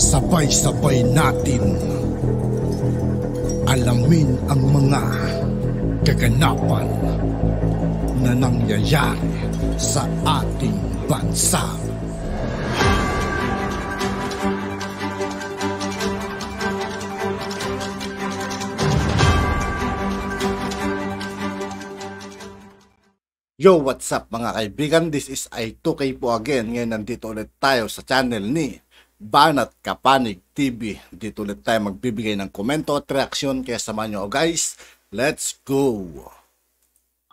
Sabay-sabay natin alamin ang mga kaganapan na nangyayari sa ating bansa. Yo, what's up mga kaibigan? This is I2K po again. Ngayon nandito ulit tayo sa channel ni Banat Kapanig TV. Dito ulit tayo magbibigay ng komento at reaksyon. Kaya samahan nyo guys. Let's go!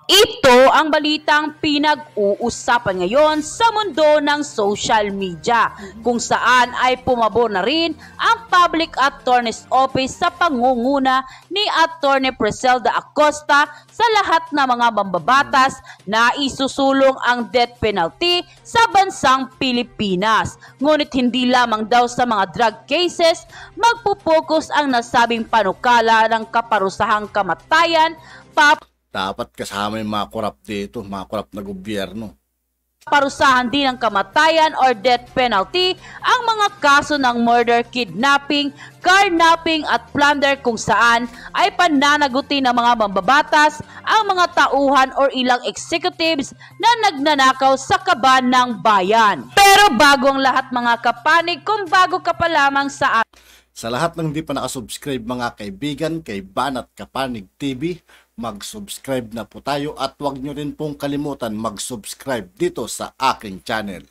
Ito ang balitang pinag-uusapan ngayon sa mundo ng social media, kung saan ay pumabor na rin ang Public Attorney's Office sa pangunguna ni Attorney Preselda Acosta sa lahat ng mga mambabatas na isusulong ang death penalty sa bansang Pilipinas. Ngunit hindi lamang daw sa mga drug cases magpupokus ang nasabing panukala ng kaparusahang kamatayan, Dapat kasama yung mga korap dito, mga korap na gobyerno. Parusahan din ng kamatayan or death penalty ang mga kaso ng murder, kidnapping, carnapping at plunder, kung saan ay pananagutin ng mga mambabatas ang mga tauhan or ilang executives na nagnanakaw sa kaban ng bayan. Pero bago ang lahat mga kapanig, kung bago ka pa lamang sa lahat ng hindi pa nakasubscribe mga kaibigan kay Banat Kapanig TV, mag-subscribe na po tayo at huwag nyo rin pong kalimutan mag-subscribe dito sa aking channel.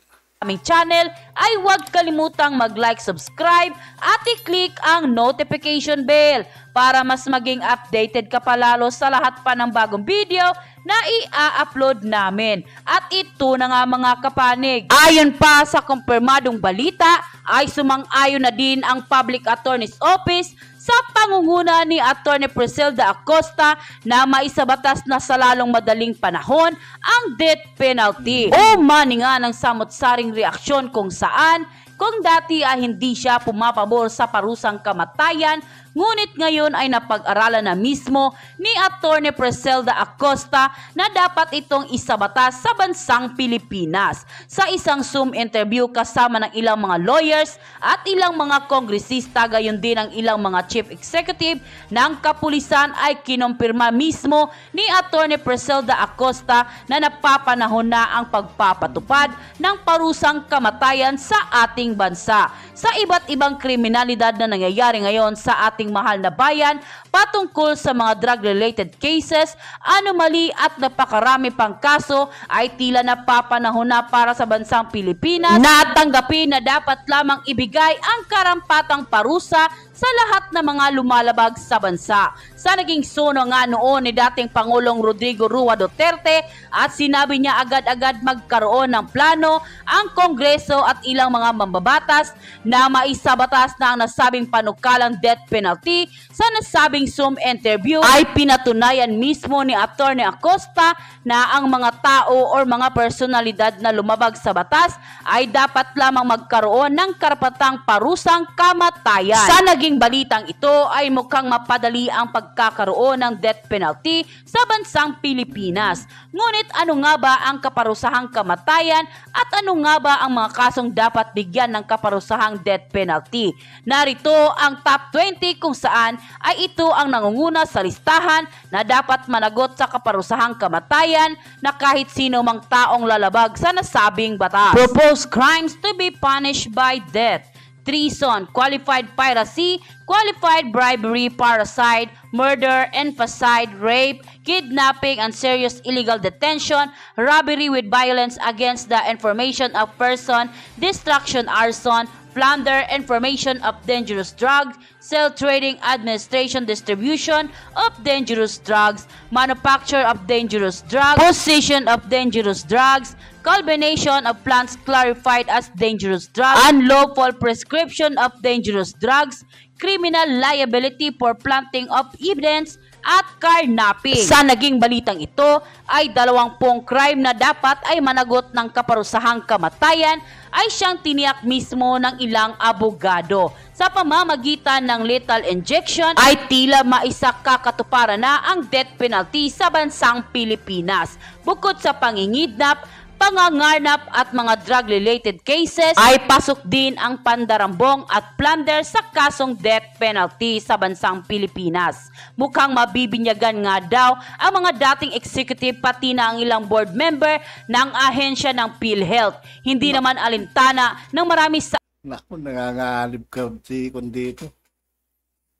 Aming channel ay huwag kalimutang mag-like, subscribe at i-click ang notification bell para mas maging updated ka palalo sa lahat pa ng bagong video na i-upload namin. At ito na nga mga kapanig, ayon pa sa kumpirmadong balita ay sumang-ayon na din ang Public Attorney's Office sa pangunguna ni Attorney Preselda Acosta na maisabatas na sa lalong madaling panahon ang death penalty. O mani nga ng samot-saring reaksyon, kung saan kung dati ay hindi siya pumapabor sa parusang kamatayan, ngunit ngayon ay napag-aralan na mismo ni Attorney Preselda Acosta na dapat itong isabatas sa bansang Pilipinas. Sa isang Zoom interview kasama ng ilang mga lawyers at ilang mga kongresista, gayon din ang ilang mga chief executive ng kapulisan, ay kinumpirma mismo ni Attorney Preselda Acosta na napapanahon na ang pagpapatupad ng parusang kamatayan sa ating bansa. Sa iba't ibang kriminalidad na nangyayari ngayon sa ating mahal na bayan patungkol sa mga drug-related cases, anomaly at napakarami pang kaso, ay tila napapanahon na para sa bansang Pilipinas na tanggapin na dapat lamang ibigay ang karampatang parusa sa lahat ng mga lumalabag sa bansa. Sa naging sono nga noon ni dating Pangulong Rodrigo Roa Duterte, at sinabi niya agad-agad magkaroon ng plano ang Kongreso at ilang mga mambabatas na maisabatas na ang nasabing panukalang death penalty. Sa nasabing Zoom interview ay pinatunayan mismo ni Attorney Acosta na ang mga tao o mga personalidad na lumabag sa batas ay dapat lamang magkaroon ng karapatang parusang kamatayan. Sa naging balitang ito ay mukhang mapadali ang pagkakaroon ng death penalty sa bansang Pilipinas. Ngunit ano nga ba ang kaparusahang kamatayan at ano nga ba ang mga kasong dapat bigyan ng kaparusahang death penalty? Narito ang top 20 kung saan ay ito ang nangunguna sa listahan na dapat managot sa kaparusahang kamatayan na kahit sino mang taong lalabag sa nasabing batas. Proposed crimes to be punished by death: treason, qualified piracy, qualified bribery, parricide, murder, infanticide, rape, kidnapping and serious illegal detention, robbery with violence against the information of person, destruction, arson, plunder, information of dangerous drugs, sale, trading, administration, distribution of dangerous drugs, manufacture of dangerous drugs, possession of dangerous drugs, combination of plants classified as dangerous drugs, unlawful prescription of dangerous drugs, criminal liability for planting of evidence, at carnapping. Sa naging balitang ito ay 20 crime na dapat ay managot ng kaparusahang kamatayan ay siyang tiniyak mismo ng ilang abogado. Sa pamamagitan ng lethal injection ay tila maisakakatuparan na ang death penalty sa bansang Pilipinas. Bukod sa pangingidnap, pangangarnap at mga drug-related cases ay pasok din ang pandarambong at plunder sa kasong death penalty sa bansang Pilipinas. Mukhang mabibinyagan nga daw ang mga dating executive pati na ang ilang board member ng ahensya ng PhilHealth. Hindi naman alintana ng marami sa Naku, nangangalib ka dito.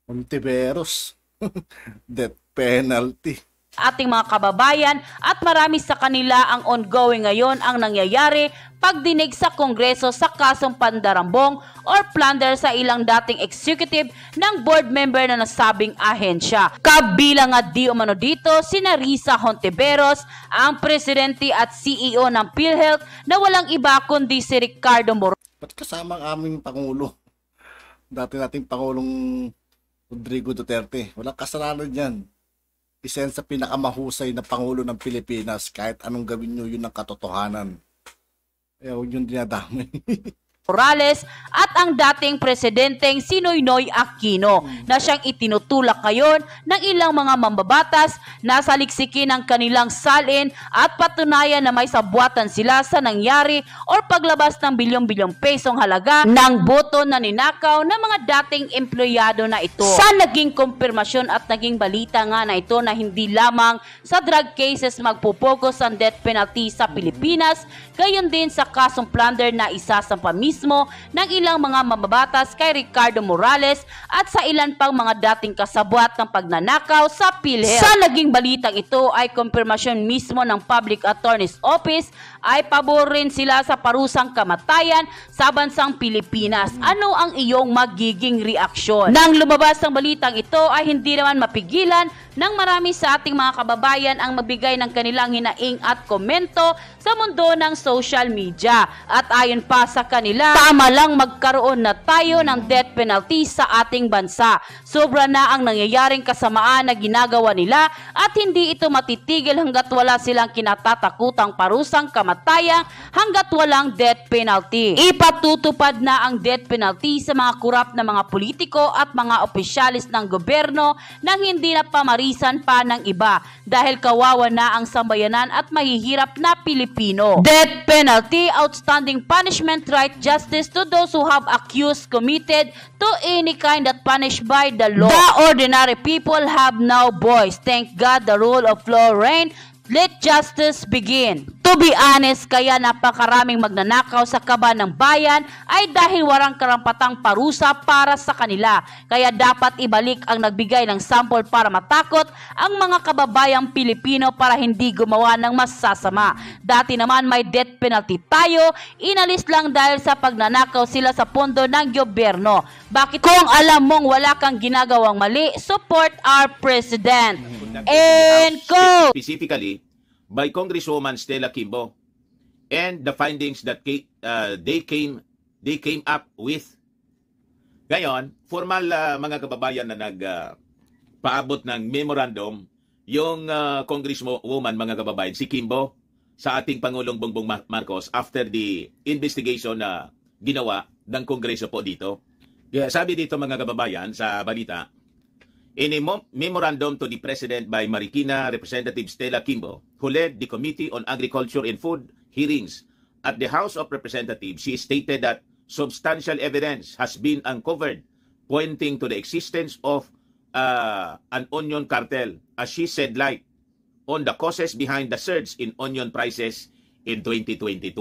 Ontiveros. Death penalty. ating mga kababayan at marami sa kanila ang ongoing ngayon ang nangyayari pagdinig sa Kongreso sa kasong pandarambong or plunder sa ilang dating executive ng board member na nasabing ahensya. Kabilang at di umano dito sina Risa Hontiveros, ang presidente at CEO ng PhilHealth na walang iba kundi si Ricardo Morales. Ba't kasama ang aming Pangulo? Dati nating Pangulong Rodrigo Duterte. Walang kasalanan yan. Isa yan sa pinakamahusay na Pangulo ng Pilipinas. Kahit anong gawin nyo, yun ang katotohanan. Eh, huwag yung dinadamay. Morales at ang dating presidenteng si Noynoy Aquino na siyang itinutulak ngayon ng ilang mga mambabatas na saliksikin ang kanilang salin at patunayan na may sabuatan sila sa nangyari or paglabas ng bilyong-bilyong pesong halaga ng boto na ninakaw ng mga dating empleyado na ito. Sa naging kumpirmasyon at naging balita nga na ito na hindi lamang sa drug cases magpupokus ang death penalty sa Pilipinas, gayon din sa kasong plunder na isasampa mismo ng ilang mga mababatas kay Ricardo Morales at sa ilan pang mga dating kasabwat ng pagnanakaw sa PhilHealth. Sa naging balitang ito ay kumpirmasyon mismo ng Public Attorney's Office ay pabor rin sila sa parusang kamatayan sa bansang Pilipinas. Ano ang iyong magiging reaksyon? Nang lumabas ang balitang ito ay hindi naman mapigilan ng marami sa ating mga kababayan ang mabigay ng kanilang hinaing at komento sa mundo ng social media. At ayon pa sa kanila, tama lang magkaroon na tayo ng death penalty sa ating bansa. Sobra na ang nangyayaring kasamaan na ginagawa nila at hindi ito matitigil hanggat wala silang kinatatakutang parusang kamatayan hanggat walang death penalty. Ipatutupad na ang death penalty sa mga kurap na mga politiko at mga opisyalis ng gobyerno nang hindi na pamarisan pa ng iba dahil kawawa na ang sambayanan at mahihirap na Pilipino. Death penalty, outstanding punishment, right justice to those who have accused, committed to any kind that punished by the law. The ordinary people have no voice. Thank God the rule of law reign. Let justice begin. To be honest, kaya napakaraming magnanakaw sa kaban ng bayan ay dahil walang karampatang parusa para sa kanila. Kaya dapat ibalik ang nagbigay ng sample para matakot ang mga kababayang Pilipino para hindi gumawa ng masasama. Dati naman may death penalty tayo, inalis lang dahil sa pagnanakaw sila sa pondo ng gobyerno. Bakit kung alam mong wala kang ginagawang mali, support our president. And go! Specifically by Congresswoman Stella Kimbo and the findings that they came up with. Ngayon, formal mga kababayan na nagpaabot ng memorandum yung Congresswoman mga kababayan si Kimbo sa ating Pangulong Bongbong Marcos after the investigation na ginawa ng Kongreso po dito. Kaya sabi dito mga kababayan sa balita, in a memorandum to the President by Marikina Representative Stella Kimbo, who led the Committee on Agriculture and Food hearings at the House of Representatives, she stated that substantial evidence has been uncovered pointing to the existence of an onion cartel, as she shed light on the causes behind the surge in onion prices in 2022.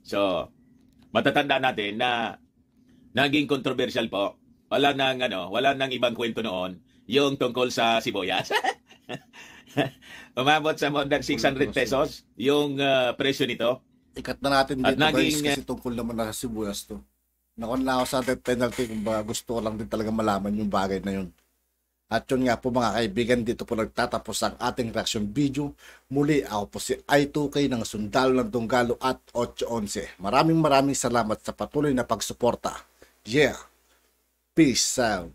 So, matatanda natin na naging controversial po. Wala nang ibang kwento noon yung tungkol sa sibuyas. Umabot sa more than 600 pesos yung presyo nito. Ikat na natin dito guys kasi tungkol naman na sa sibuyas to. Nakon na ako sa death penalty kung ba gusto ko lang din talaga malaman yung bagay na yun. At yun nga po mga kaibigan, dito po nagtatapos ang ating reaction video. Muli ako po si I2K ng Sundalo ng Tunggalo at 811. Maraming salamat sa patuloy na pagsuporta. Yeah. Peace out.